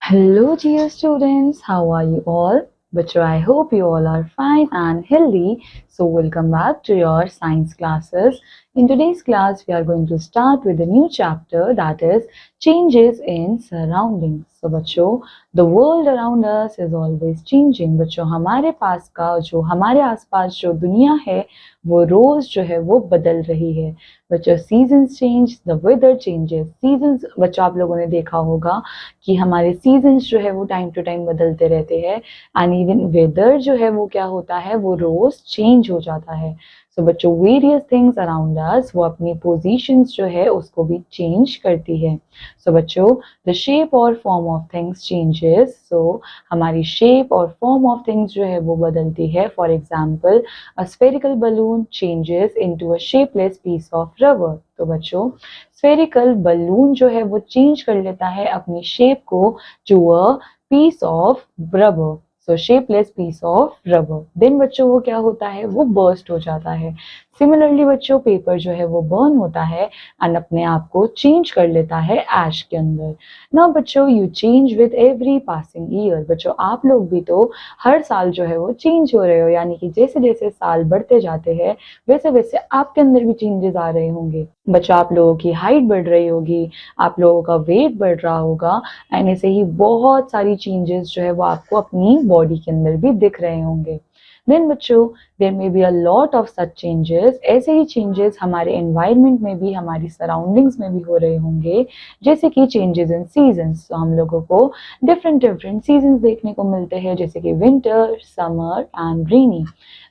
Hello, dear students. How are you all? But I hope you all are fine and healthy. So, welcome back to your science classes. In today's class, we are going to start with a new chapter that is changes in surroundings. So, बच्चों, the world around us is always changing. बच्चों, हमारे पास का जो हमारे आसपास जो दुनिया है वो रोज जो है वो बदल रही है. बच्चों, seasons change, the weather changes. Seasons बच्चों आप लोगों ने देखा होगा कि हमारे सीजन्स जो है वो टाइम टू टाइम बदलते रहते हैं एंड इवन वेदर जो है वो क्या होता है वो रोज चेंज हो जाता है. सो बच्चों वेरियस थिंग्स अराउंड अस वो अपनी पोजीशंस जो है उसको भी चेंज करती है. सो बच्चों द शेप और फॉर्म ऑफ थिंग्स चेंजेस. सो हमारी शेप और फॉर्म ऑफ थिंग्स जो है वो बदलती है. For example a spherical balloon changes into a shapeless piece of rubber. तो बच्चों स्फेरिकल बलून जो है वो चेंज कर लेता है अपनी शेप को to a piece of rubber. So shapeless piece of rubber. Then बच्चों वो क्या होता है वो बर्स्ट हो जाता है. सिमिलरली बच्चों पेपर जो है वो बर्न होता है एंड अपने आप को चेंज कर लेता है ऐश के अंदर. ना बच्चों you change with every passing year. बच्चों आप लोग भी तो हर साल जो है वो चेंज हो रहे हो, यानी कि जैसे जैसे साल बढ़ते जाते हैं वैसे वैसे आपके अंदर भी चेंजेस आ रहे होंगे. बच्चों आप लोगों की हाइट बढ़ रही होगी, आप लोगों का वेट बढ़ रहा होगा एंड ऐसे ही बहुत सारी चेंजेस जो है वो आपको अपनी बॉडी के अंदर भी दिख रहे होंगे. देन बच्चों there may be a lot of such changes. ऐसे ही चेंजेस हमारे एनवायरनमेंट में भी हमारी सराउंडिंग्स में भी हो रहे होंगे, जैसे कि चेंजेस इन सीजन्स. तो हम लोगों को डिफरेंट डिफरेंट सीजन्स देखने को मिलते हैं जैसे कि winter, summer and rainy.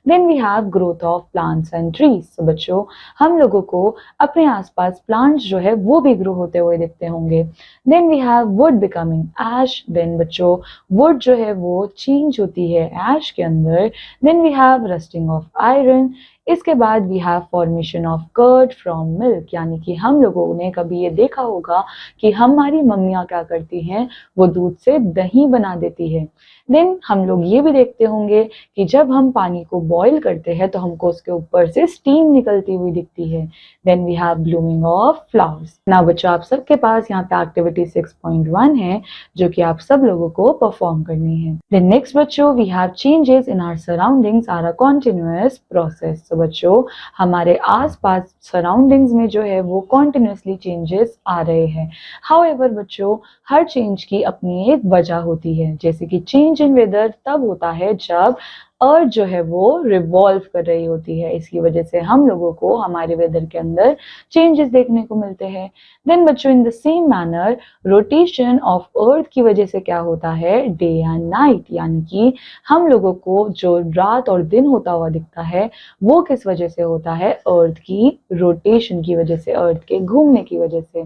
Then we have growth of plants and trees. तो बच्चों हम लोगों को अपने आसपास प्लांट्स जो है वो भी ग्रो होते हुए दिखते होंगे. Then we have wood becoming ash. Then बच्चों वुड जो है वो चेंज होती है ऐश के अंदर. Then we have rusting of iron. इसके बाद we have formation of curd from milk, यानी कि हम लोगों ने कभी ये देखा होगा कि हमारी मम्मियाँ क्या करती हैं वो दूध से दही बना देती है. देन हम लोग ये भी देखते होंगे कि जब हम पानी को बॉईल करते हैं तो हमको उसके ऊपर से स्टीम निकलती हुई दिखती है. Then we have blooming of flowers. ना बच्चों आप सबके पास यहाँ पे एक्टिविटी 6.1 है जो कि आप सब लोगों को परफॉर्म करनी है. देन नेक्स्ट बच्चों we have changes in our surroundings are a continuous process. तो बच्चों हमारे आसपास सराउंडिंग्स में जो है वो कॉन्टिन्यूसली चेंजेस आ रहे हैं. हाउएवर बच्चों हर चेंज की अपनी एक वजह होती है. जैसे कि चेंज इन वेदर तब होता है जब अर्थ जो है वो रिवॉल्व कर रही होती है, इसकी वजह से हम लोगों को हमारे वेदर के अंदर चेंजेस देखने को मिलते हैं. देन बच्चों in the same manner rotation of earth की वजह से क्या होता है डे एंड नाइट, यानी कि हम लोगों को जो रात और दिन होता हुआ दिखता है वो किस वजह से होता है अर्थ की रोटेशन की वजह से, अर्थ के घूमने की वजह से.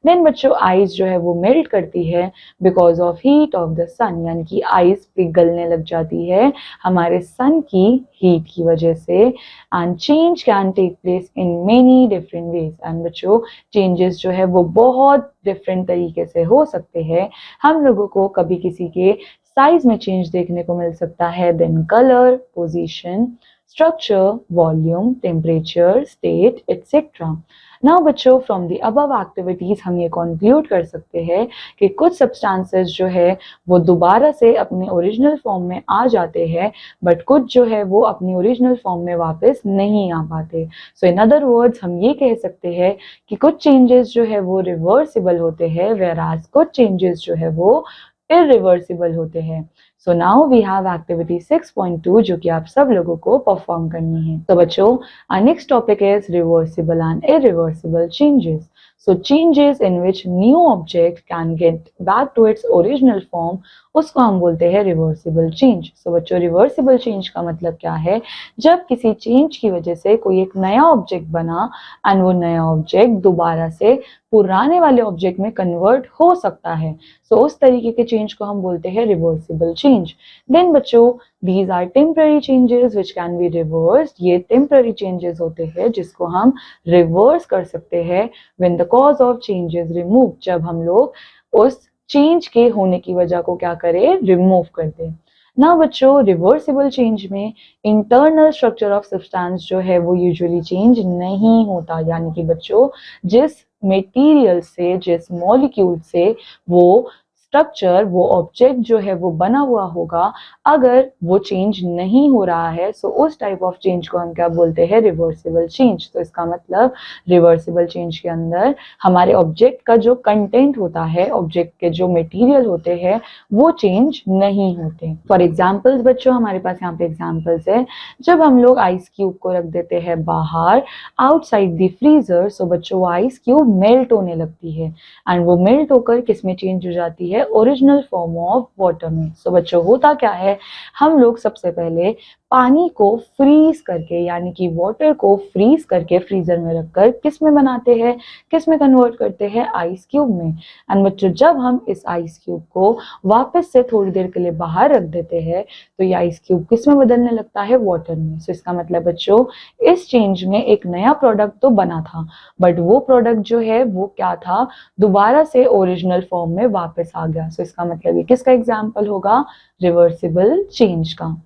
देन बच्चों आइस जो है वो मेल्ट करती है because of heat of the sun, यानी कि आइस पिघलने लग जाती है हमारे सन की हीट की वजह से. And change can take place in many different ways. And बच्चों चेंजेस जो है वो बहुत डिफरेंट तरीके से हो सकते हैं. हम लोगों को कभी किसी के साइज में चेंज देखने को मिल सकता है. Then colour, position, structure, volume, temperature, state etcetera. Now बच्चों फ्रॉम द अबव एक्टिविटीज हम ये कंक्लूड कर सकते हैं कि कुछ सब्सटेंसेस जो है वो दोबारा से अपने ओरिजिनल फॉर्म में आ जाते हैं बट कुछ जो है वो अपनी ओरिजिनल फॉर्म में वापस नहीं आ पाते. सो इन अदर वर्ड्स हम ये कह सकते हैं कि कुछ चेंजेस जो है वो रिवर्सिबल होते हैं वेराज कुछ चेंजेस जो है वो इरिवर्सिबल होते हैं. So now we have activity 6.2 जो कि आप सब लोगों को परफॉर्म करनी है. तो बच्चों our next topic is reversible and irreversible changes. So changes in which new object can get back to its original form उसको हम बोलते हैं रिवर्सिबल चेंज. सो बच्चों रिवर्सिबल चेंज का मतलब क्या है, जब किसी चेंज की वजह से कोई एक नया ऑब्जेक्ट बना एंड वो नया ऑब्जेक्ट दोबारा से पुराने वाले ऑब्जेक्ट में कन्वर्ट हो सकता है. सो उस तरीके के चेंज को हम बोलते हैं रिवर्सिबल चेंज. देन बच्चों these are temporary changes which can be reversed. ये temporary changes होते हैं जिसको हम रिवर्स कर सकते हैं when the cause of change is removed. जब हम लोग उस चेंज के होने की वजह को क्या करें रिमूव कर दें. ना बच्चों रिवर्सिबल चेंज में इंटरनल स्ट्रक्चर ऑफ सब्सटेंस जो है वो यूजुअली चेंज नहीं होता, यानी कि बच्चों जिस मटेरियल से जिस मॉलिक्यूल से वो स्ट्रक्चर, वो ऑब्जेक्ट जो है वो बना हुआ होगा, अगर वो चेंज नहीं हो रहा है, सो उस टाइप ऑफ चेंज को हम क्या बोलते हैं, रिवर्सिबल चेंज। तो इसका मतलब रिवर्सिबल चेंज के अंदर हमारे ऑब्जेक्ट का जो कंटेंट होता है, ऑब्जेक्ट के जो मटेरियल होते हैं, वो चेंज नहीं होते। फॉर एग्जाम्पल्स बच्चों, हमारे पास यहाँ पे एग्जाम्पल्स है। जब हम लोग आइस क्यूब को रख देते हैं बाहर आउटसाइड द फ्रीजर, सो बच्चों वो आइस क्यूब मेल्ट होने लगती है एंड वो मेल्ट होकर किस में चेंज हो जाती है, ओरिजिनल फॉर्म ऑफ वाटर में। सो बच्चों होता क्या है, हम लोग सबसे पहले पानी को फ्रीज करके, यानी कि वाटर को फ्रीज करके फ्रीजर में रखकर किस में बनाते हैं, किस में कन्वर्ट करते हैं, आइस क्यूब में। एंड बच्चों जब हम इस आइस क्यूब को वापस से थोड़ी देर के लिए बाहर रख देते हैं, तो ये आइस क्यूब किस में बदलने लगता है, वाटर में। सो इसका मतलब बच्चों इस चेंज में एक नया प्रोडक्ट तो बना था, बट वो प्रोडक्ट जो है वो क्या था, दोबारा से ओरिजिनल फॉर्म में वापस आ गया। सो इसका मतलब ये किसका एग्जाम्पल होगा, रिवर्सिबल चेंज का।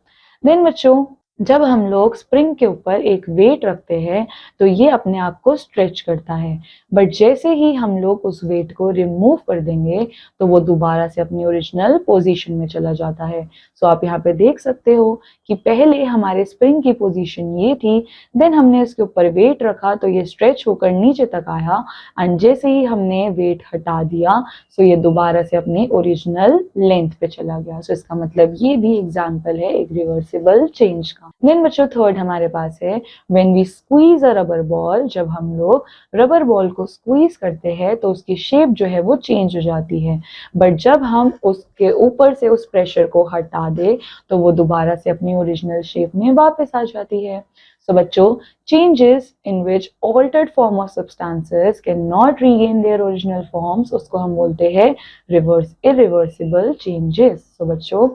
देन बच्चों जब हम लोग स्प्रिंग के ऊपर एक वेट रखते हैं, तो ये अपने आप को स्ट्रेच करता है, बट जैसे ही हम लोग उस वेट को रिमूव कर देंगे, तो वो दोबारा से अपनी ओरिजिनल पोजीशन में चला जाता है। सो आप यहाँ पे देख सकते हो कि पहले हमारे स्प्रिंग की पोजीशन ये थी, देन हमने इसके ऊपर वेट रखा तो ये स्ट्रेच होकर नीचे तक आया, एंड जैसे ही हमने वेट हटा दिया, सो ये दोबारा से अपनी ओरिजिनल लेंथ पे चला गया। सो इसका मतलब ये भी एग्जाम्पल है एक रिवर्सिबल चेंज का। देन बच्चों थर्ड हमारे पास है when we squeeze a rubber ball. जब हम लोग रबर बॉल को स्क्वीज करते हैं तो उसकी शेप जो है वो चेंज हो जाती है, बट जब हम उसके ऊपर से उस प्रेशर को हटा दे, तो वो दोबारा से अपनी ओरिजिनल शेप में वापस आ जाती है। सो बच्चों changes in which altered form of substances cannot regain their original forms, उसको हम बोलते हैं irreversible changes। तो बच्चों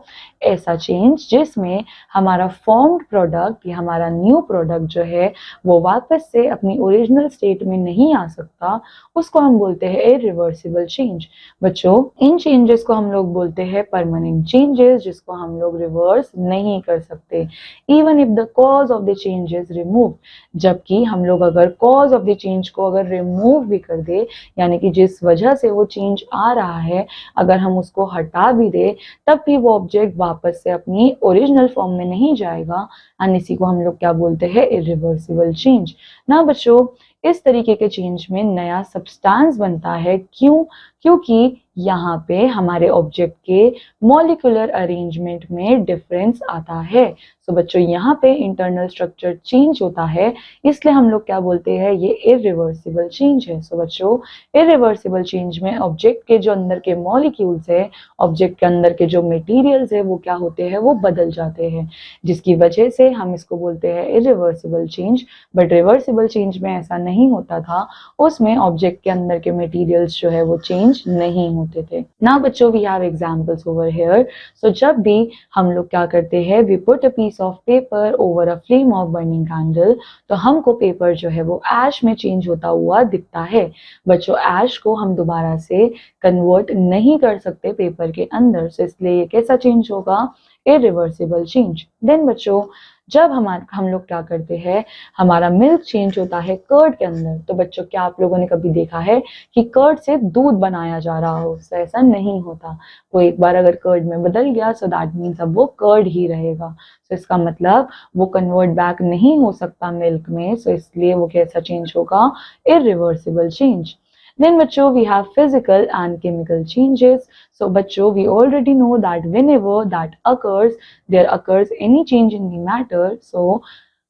ऐसा चेंज जिसमें हमारा फॉर्म्ड प्रोडक्ट या हमारा न्यू प्रोडक्ट जो है वो वापस से अपनी ओरिजिनल स्टेट में नहीं आ सकता, उसको हम बोलते हैं इरिवर्सिबल चेंज। बच्चों इन चेंजेस को हम लोग बोलते हैं परमानेंट चेंजेस, जिसको हम लोग रिवर्स नहीं कर सकते, even if the cause of the change is remove. जबकि हम लोग अगर कॉज ऑफ द चेंज को अगर रिमूव भी कर दे, यानी कि जिस वजह से वो चेंज आ रहा है, अगर हम उसको हटा भी दे, तब भी वो ऑब्जेक्ट वापस से अपनी ओरिजिनल फॉर्म में नहीं जाएगा, एंड इसी को हम लोग क्या बोलते हैं, इरिवर्सिबल चेंज ना। बच्चों इस तरीके के चेंज में नया सब्सटेंस बनता है, क्यों, क्योंकि यहाँ पे हमारे ऑब्जेक्ट के मॉलिक्यूलर अरेंजमेंट में डिफरेंस आता है। सो बच्चों यहाँ पे इंटरनल स्ट्रक्चर चेंज होता है, इसलिए हम लोग क्या बोलते हैं, ये इरिवर्सिबल चेंज है। सो बच्चों इरिवर्सिबल चेंज में ऑब्जेक्ट के जो अंदर के मॉलिक्यूल्स है, ऑब्जेक्ट के अंदर के जो मटेरियल्स है, वो क्या होते हैं, वो बदल जाते हैं, जिसकी वजह से हम इसको बोलते हैं irreversible change. But reversible change में ऐसा नहीं होता था, उसमें ऑब्जेक्ट के अंदर के मटेरियल्स जो है वो चेंज नहीं होते थे ना। बच्चों we have examples over here. So जब भी हम लोग क्या करते हैं, we put a piece of paper over a flame of burning candle, तो हमको पेपर जो है वो ऐश में चेंज होता हुआ दिखता है। बच्चों ऐश को हम दोबारा से कन्वर्ट नहीं कर सकते पेपर के अंदर, सो इसलिए ये कैसा चेंज होगा, इरिवर्सिबल चेंज। देन बच्चों जब हम लोग क्या करते हैं, हमारा मिल्क चेंज होता है कर्ड के अंदर, तो बच्चों क्या आप लोगों ने कभी देखा है कि कर्ड से दूध बनाया जा रहा हो, तो ऐसा नहीं होता। वो एक बार अगर कर्ड में बदल गया, सो दैट मीन्स अब वो कर्ड ही रहेगा। सो इसका मतलब वो कन्वर्ट बैक नहीं हो सकता मिल्क में, सो इसलिए वो कैसा चेंज होगा, इरिवर्सिबल चेंज। Then बच्चों we have physical and chemical changes. So बच्चों we already know that whenever that occurs, there occurs any change in the matter. So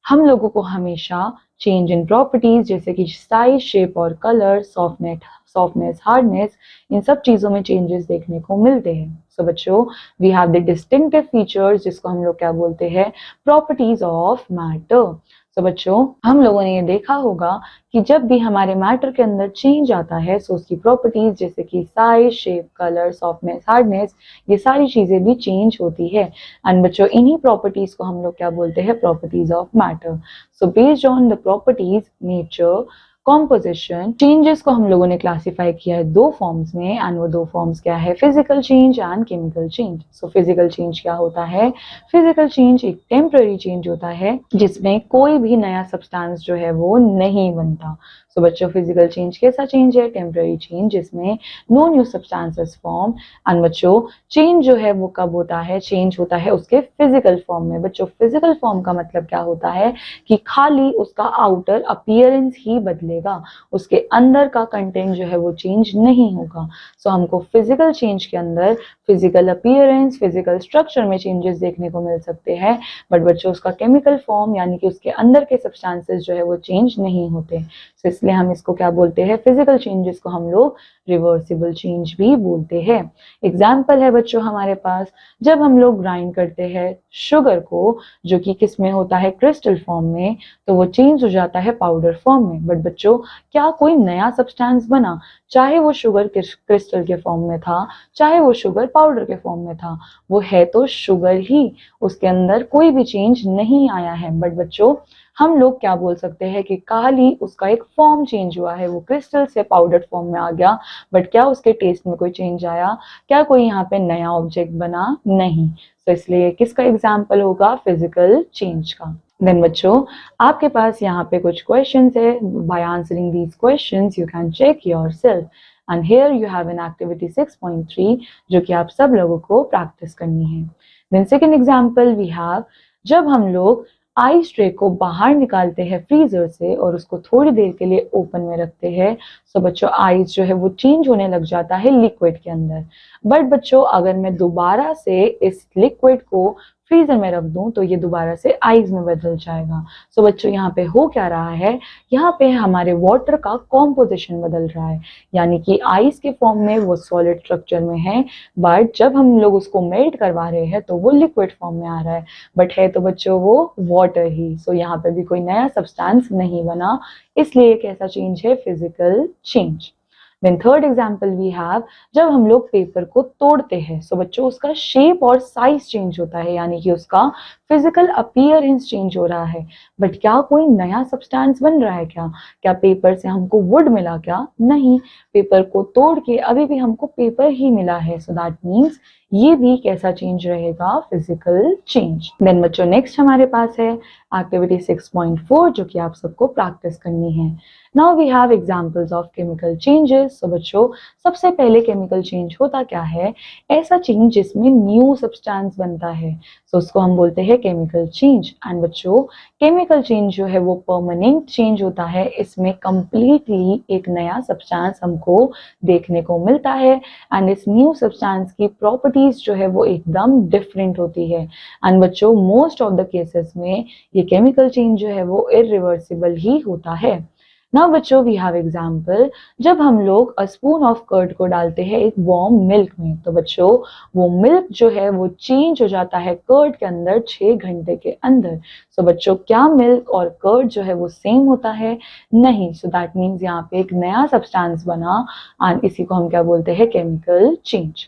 हम लोगों को हमेशा चेंज इन प्रॉपर्टीज जैसे कि साइज, शेप और कलर, सॉफ्टनेस, हार्डनेस, इन सब चीजों में चेंजेस देखने को मिलते हैं। सो बच्चों we have the distinctive features, जिसको हम लोग क्या बोलते हैं, प्रॉपर्टीज ऑफ मैटर। तो बच्चों हम लोगों ने ये देखा होगा कि जब भी हमारे मैटर के अंदर चेंज आता है, सो उसकी प्रॉपर्टीज जैसे कि size, shape, colour, softness, hardness, ये सारी चीजें भी चेंज होती है। एंड बच्चों इन्हीं प्रॉपर्टीज को हम लोग क्या बोलते हैं, properties of matter. So based on the properties nature composition. Changes को हम लोगों ने क्लासिफाई किया है दो फॉर्म्स में, एंड वो दो फॉर्म्स क्या है, physical change and chemical change. So physical change क्या होता है, फिजिकल चेंज एक टेम्पररी चेंज होता है जिसमें कोई भी नया सब्सटेंस जो है वो नहीं बनता। सो बच्चों फिजिकल चेंज कैसा चेंज है, टेम्पररी चेंज जिसमें no new substances form. And बच्चों चेंज जो है वो कब होता है, चेंज होता है उसके फिजिकल फॉर्म में। बच्चों फिजिकल फॉर्म का मतलब क्या होता है कि खाली उसका आउटर अपीयरेंस ही बदलेगा, उसके अंदर का कंटेंट जो है वो चेंज नहीं होगा। सो हमको फिजिकल चेंज के अंदर फिजिकल अपीयरेंस, फिजिकल स्ट्रक्चर में चेंजेस देखने को मिल सकते हैं, बट बच्चों उसका केमिकल फॉर्म यानी कि उसके अंदर के सब्सटेंसेस जो है वो चेंज नहीं होते। सो इसलिए हम इसको क्या बोलते हैं, फिजिकल चेंजेस को हम लोग रिवर्सिबल चेंज भी बोलते हैं। एग्जाम्पल है बच्चों हमारे पास, जब हम लोग ग्राइंड करते हैं शुगर को, जो कि किस में होता है, क्रिस्टल फॉर्म में, तो वो चेंज हो जाता है पाउडर फॉर्म में। बट बच्चों क्या कोई नया सब्सटेंस बना, चाहे वो शुगर क्रिस्टल के फॉर्म में था, चाहे वो शुगर पाउडर के फॉर्म में था, वो है तो शुगर ही, उसके अंदर कोई भी चेंज नहीं आया है। बट बच्चों हम लोग क्या बोल सकते हैं कि खाली उसका एक फॉर्म चेंज हुआ है, वो क्रिस्टल से पाउडर फॉर्म में आ गया, बट क्या उसके टेस्ट में कोई चेंज आया, क्या कोई यहाँ पे नया ऑब्जेक्ट बना, नहीं। तो इसलिए किसका एग्जाम्पल होगा, फिजिकल चेंज का। देन बच्चों आपके पास यहाँ पे कुछ क्वेश्चंस है, by answering these questions you can check yourself, and here you have an activity 6.3 जो कि आप सब लोगों को प्रैक्टिस करनी है। Then second example we have, जब हम लोग आइस ट्रे को बाहर निकालते हैं फ्रीजर से और उसको थोड़ी देर के लिए ओपन में रखते हैं, सो बच्चों आइस जो है वो चेंज होने लग जाता है लिक्विड के अंदर। बट बच्चों अगर मैं दोबारा से इस लिक्विड को फ्रीजर में रख दूं तो ये दोबारा से आइस में बदल जाएगा। सो बच्चों यहाँ पे हो क्या रहा है, यहाँ पे हमारे वाटर का कॉम्पोजिशन बदल रहा है, यानी कि आइस के फॉर्म में वो सॉलिड स्ट्रक्चर में है, बट जब हम लोग उसको मेल्ट करवा रहे हैं तो वो लिक्विड फॉर्म में आ रहा है, बट है तो बच्चों वो वाटर ही। सो यहाँ पे भी कोई नया सब्सटेंस नहीं बना, इसलिए एक ऐसा चेंज है physical change. Then third example we have, जब हम लोग पेपर को तोड़ते हैं, सो बच्चों उसका शेप और साइज चेंज होता है, यानी कि उसका फिजिकल अपीयरेंस चेंज हो रहा है, बट क्या कोई नया सब्सटेंस बन रहा है, क्या पेपर से हमको वुड मिला, क्या नहीं, पेपर को तोड़ के अभी भी हमको पेपर ही मिला है। सो दैट मीन्स ये भी कैसा चेंज रहेगा, फिजिकल चेंज। देन बच्चों नेक्स्ट हमारे पास है एक्टिविटी 6.4 जो कि आप सबको प्रैक्टिस करनी है। Now we have examples of chemical changes. So बच्चों सबसे पहले केमिकल चेंज होता क्या है, ऐसा चेंज जिसमें न्यू सब्सटेंस बनता है, सो उसको हम बोलते हैं केमिकल चेंज। एंड बच्चों केमिकल चेंज जो है वो परमानेंट चेंज होता है, इसमें कंप्लीटली एक नया सब्सटेंस हमको देखने को मिलता है, एंड इस न्यू सब्सटेंस की प्रॉपर्टीज जो है वो एकदम डिफरेंट होती है। एंड बच्चों मोस्ट ऑफ द केसेस में ये केमिकल चेंज जो है वो इरिवर्सिबल ही होता है। नाउ बच्चों वी हैव एग्जाम्पल, जब हम लोग अ स्पून ऑफ कर्ड को डालते हैं एक वार्म मिल्क में, तो बच्चों वो मिल्क जो है वो चेंज हो जाता है कर्ड के अंदर 6 घंटे के अंदर। सो बच्चों क्या मिल्क और कर्ड जो है वो सेम होता है, नहीं। सो दैट मीन्स यहाँ पे एक नया सब्सटेंस बना, एंड इसी को हम क्या बोलते हैं, केमिकल चेंज।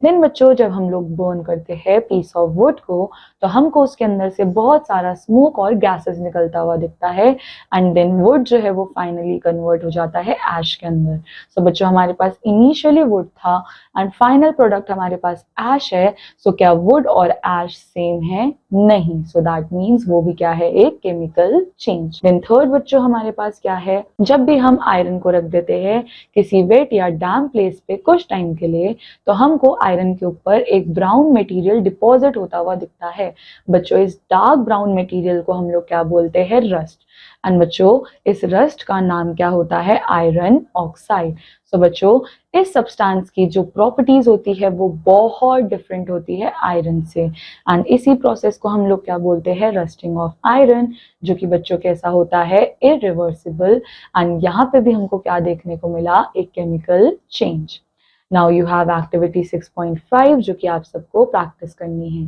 देन बच्चों जब हम लोग बर्न करते हैं पीस ऑफ वुड को, तो हमको उसके अंदर से बहुत सारा स्मोक और गैसेस निकलता हुआ दिखता है, एंड देन वुड जो है वो फाइनली कन्वर्ट हो जाता है ऐश के अंदर। सो बच्चों हमारे पास इनिशियली वुड था एंड फाइनल प्रोडक्ट हमारे पास ऐश है, सो क्या वुड और ऐश सेम है, नहीं। सो दैट मीन्स वो भी क्या है, एक केमिकल चेंज। देन थर्ड बच्चों हमारे पास क्या है, जब भी हम आयरन को रख देते हैं किसी वेट या डैम प्लेस पे कुछ टाइम के लिए, तो हमको आयरन के ऊपर एक ब्राउन मटेरियल डिपॉजिट होता हुआ दिखता है। बच्चों इस डार्क ब्राउन मटेरियल को हम लोग क्या बोलते हैं, रस्ट। एंड बच्चों इस रस्ट का नाम क्या होता है, आयरन ऑक्साइड। सो बच्चों इस सब्सटेंस की जो प्रॉपर्टीज होती है वो बहुत डिफरेंट होती है आयरन से, एंड इसी प्रोसेस को हम लोग क्या बोलते हैं, रस्टिंग ऑफ आयरन, जो कि बच्चों कैसा होता है, इरिवर्सिबल। एंड यहाँ पे भी हमको क्या देखने को मिला, एक chemical change. Now you have activity 6.5 जो कि आप सबको प्रैक्टिस करनी है।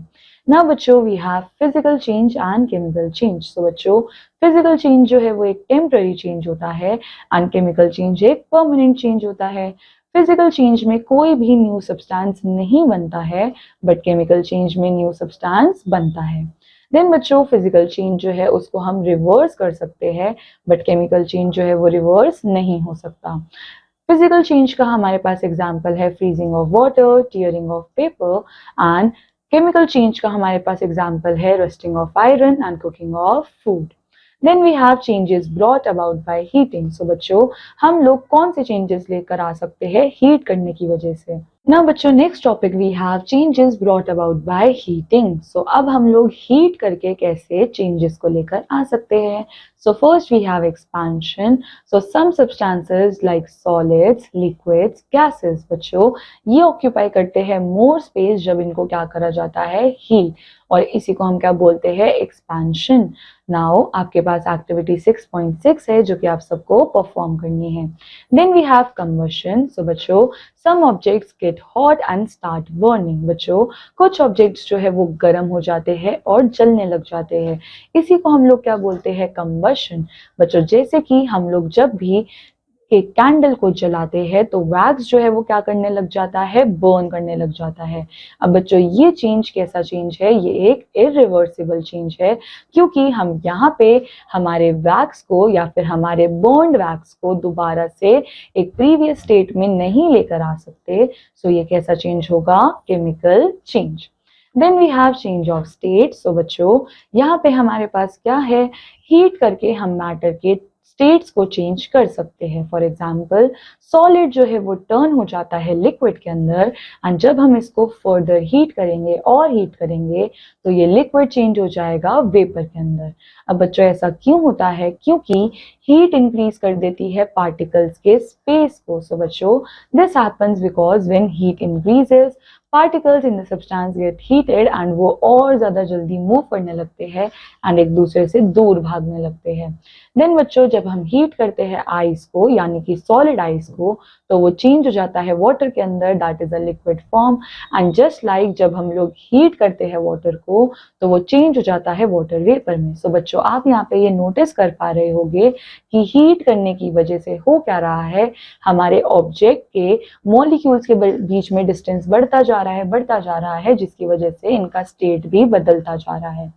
नाउ बच्चों we have physical change and chemical change. So बच्चों फिजिकल चेंज जो है वो एक टेम्पररी चेंज होता है, एंड केमिकल चेंज एक परमानेंट चेंज होता है। फिजिकल चेंज में कोई भी न्यू सब्सटेंस नहीं बनता है, बट केमिकल चेंज में न्यू सब्सटेंस बनता है। देन बच्चों फिजिकल चेंज जो है उसको हम रिवर्स कर सकते हैं, बट केमिकल चेंज जो है वो रिवर्स नहीं हो सकता। फिजिकल चेंज का हमारे पास एग्जाम्पल है freezing of water, tearing of paper, and chemical change का हमारे पास एग्जाम्पल है rusting of iron and cooking of food. Then we have changes brought about by heating. So बच्चों हम लोग कौन से चेंजेस लेकर आ सकते हैं हीट करने की वजह से। नाउ बच्चों next topic we have changes brought about by heating. So अब हम लोग हीट करके कैसे चेंजेस को लेकर आ सकते हैं। So first we have expansion. So some substances like solids, liquids, gases बच्चों ये ऑक्यूपाई करते हैं मोर स्पेस जब इनको क्या करा जाता है हीट, और इसी को हम क्या बोलते हैं एक्सपेंशन। नाउ आपके पास एक्टिविटी 6.6 है जो कि आप सबको परफॉर्म करनी है। Then we have combustion. So बच्चों some objects get hot and start burning. बच्चों कुछ ऑब्जेक्ट्स जो है वो गर्म हो जाते हैं और जलने लग जाते हैं, इसी को हम लोग क्या बोलते हैं कंबशन। बच्चों जैसे कि हम लोग जब भी एक कैंडल को जलाते हैं तो वैक्स जो है वो क्या करने लग जाता है बर्न करने लग जाता है। अब बच्चों ये चेंज कैसा चेंज है, ये एक इरिवर्सिबल चेंज है, क्योंकि हम यहाँ पे हमारे वैक्स को या फिर हमारे बर्न्ड वैक्स को दोबारा से एक प्रीवियस स्टेट में नहीं लेकर आ सकते। सो ये कैसा चेंज होगा chemical change. Then we have change of state. So बच्चों यहाँ पे हमारे पास क्या है, हीट करके हम मैटर के स्टेट्स को चेंज कर सकते हैं। फॉर एग्जाम्पल सॉलिड जो है वो टर्न हो जाता है लिक्विड के अंदर, एंड जब हम इसको फर्दर हीट करेंगे और हीट करेंगे तो ये लिक्विड चेंज हो जाएगा वेपर के अंदर। अब बच्चों ऐसा क्यों होता है, क्योंकि हीट इंक्रीज कर देती है पार्टिकल्स के स्पेस को। सो बच्चों this happens because when heat increases particles in the substance gate heated and वो और ज्यादा जल्दी मूव करने लगते हैं एंड एक दूसरे से दूर भागने लगते हैं। देन बच्चों जब हम हीट करते हैं आइस को यानी कि सॉलिड आइस को तो वो चेंज हो जाता है वाटर के अंदर, that is a liquid form. And just like जब हम लोग हीट करते हैं वाटर को तो वो चेंज हो जाता है वाटर वेपर में। सो बच्चों आप यहाँ पे ये नोटिस कर पा रहे होंगे कि हीट करने की वजह से हो क्या रहा है, हमारे ऑब्जेक्ट के मॉलिक्यूल्स के बीच में डिस्टेंस बढ़ता जा रहा है जिसकी वजह से इनका स्टेट भी बदलता जा रहा है।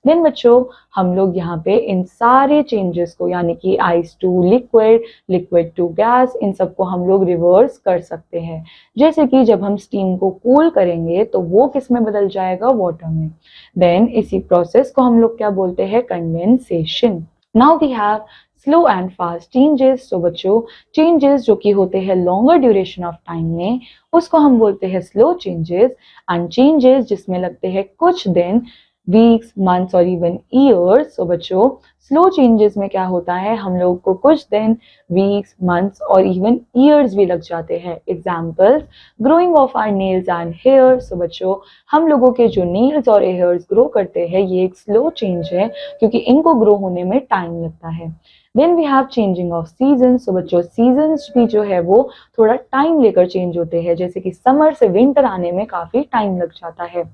देन बच्चों हम लोग यहाँ पे इन सारे चेंजेस को यानी कि ice to liquid, liquid to gas, इन सबको हम लोग रिवर्स कर सकते हैं। जैसे कि जब हम स्टीम को कूल करेंगे तो वो किस में बदल जाएगा वाटर में। देन इसी प्रोसेस को हम लोग क्या बोलते हैं condensation. Now we have slow and fast changes. तो बच्चों चेंजेस जो कि होते हैं लॉन्गर ड्यूरेशन ऑफ टाइम में उसको हम बोलते हैं स्लो चेंजेस, एंड चेंजेस जिसमें लगते हैं कुछ दिन, वीक्स, मंथ्स और इवन ईयर्स। सो बच्चों स्लो चेंजेस में क्या होता है, हम लोग को कुछ दिन, वीक्स, मंथ्स और इवन ईयर्स भी लग जाते हैं। Examples growing of our nails and hair. So बच्चों हम लोगों के जो नेल्स और हेयर्स ग्रो करते हैं ये एक स्लो चेंज है क्योंकि इनको ग्रो होने में टाइम लगता है। Then we have changing of season. So बच्चों सीजन्स भी जो है वो थोड़ा टाइम लेकर चेंज होते हैं, जैसे कि समर से विंटर आने में काफी टाइम लग जाता है।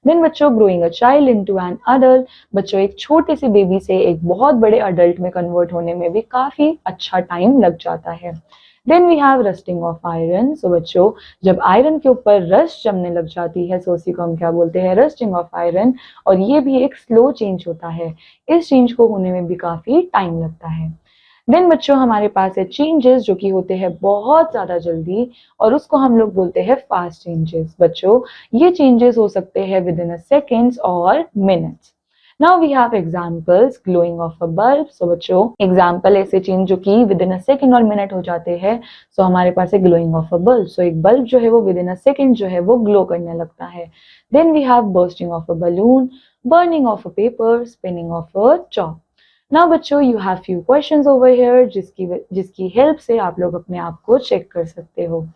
देन बच्चों growing a child into an adult. बच्चों एक छोटे से बेबी से एक बहुत बड़े अडल्ट में कन्वर्ट होने में भी काफी अच्छा टाइम लग जाता है। Then we have rusting of iron. So बच्चों जब आयरन के ऊपर रस्ट जमने लग जाती है सो उसी को हम क्या बोलते हैं रस्टिंग ऑफ आयरन, और ये भी एक स्लो चेंज होता है, इस चेंज को होने में भी काफी टाइम लगता है। देन बच्चों हमारे पास है चेंजेस जो कि होते हैं बहुत ज्यादा जल्दी और उसको हम लोग बोलते हैं फास्ट चेंजेस। बच्चों ये चेंजेस हो सकते हैं विद इन अ सेकेंड्स और minutes. Now we have examples glowing of a bulb. So बच्चों एग्जांपल ऐसे चेंज जो कि विद इन अ सेकेंड और मिनट हो जाते हैं। सो हमारे पास है glowing of a bulb. So एक बल्ब जो है वो विद इन अ सेकेंड जो है वो ग्लो करने लगता है। Then we have bursting of a balloon, burning of a paper, spinning of a top. Now बच्चों you have few questions over here जिसकी हेल्प से आप लोग अपने आप को चेक कर सकते हो।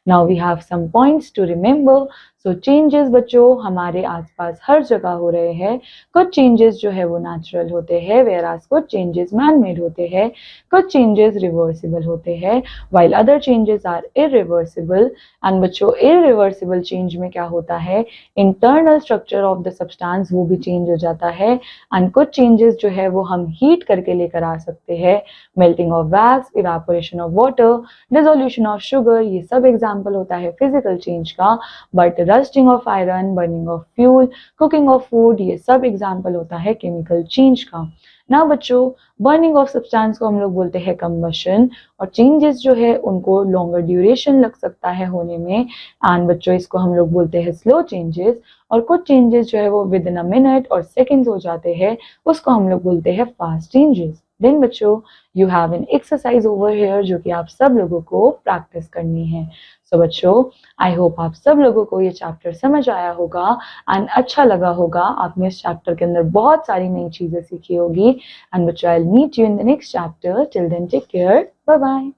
Now we have some points to remember. So changes बच्चों हमारे आसपास हर जगह हो रहे हैं। कुछ चेंजेस जो है वो नेचुरल होते हैं, वेयरएज कुछ चेंजेस मैन मेड होते हैं, कुछ चेंजेस रिवर्सिबल होते हैं, while other changes are irreversible. And बच्चों इरिवर्सिबल चेंज में क्या होता है, internal structure of the substance वो भी चेंज हो जाता है। एंड कुछ चेंजेस जो है वो हम हीट करके लेकर आ सकते हैं, melting of wax, evaporation of water, dissolution of sugar, ये सब एग्जाम्पल होता है फिजिकल चेंज का। But rusting of iron, burning of fuel, cooking of food, ये सब एग्जाम्पल होता है केमिकल चेंज का। ना बच्चों, बर्निंग ऑफ सब्सटेंस को हम लोग बोलते हैं कंबशन, और चेंजेस जो है उनको लॉन्गर ड्यूरेशन लग सकता है होने में, एंड बच्चों इसको हम लोग बोलते हैं स्लो चेंजेस। और कुछ चेंजेस जो है वो विद इन अ मिनट और सेकेंड्स हो जाते हैं, उसको हम लोग बोलते हैं फास्ट चेंजेस। देन बच्चों, you have an exercise over here जो कि आप सब लोगों को प्रैक्टिस करनी है। सो बच्चों, आई होप आप सब लोगों को ये चैप्टर समझ आया होगा एंड अच्छा लगा होगा। आपने इस चैप्टर के अंदर बहुत सारी नई चीजें सीखी होगी। एंड बच्चों, I will meet you in the next chapter. Till then take care, bye bye.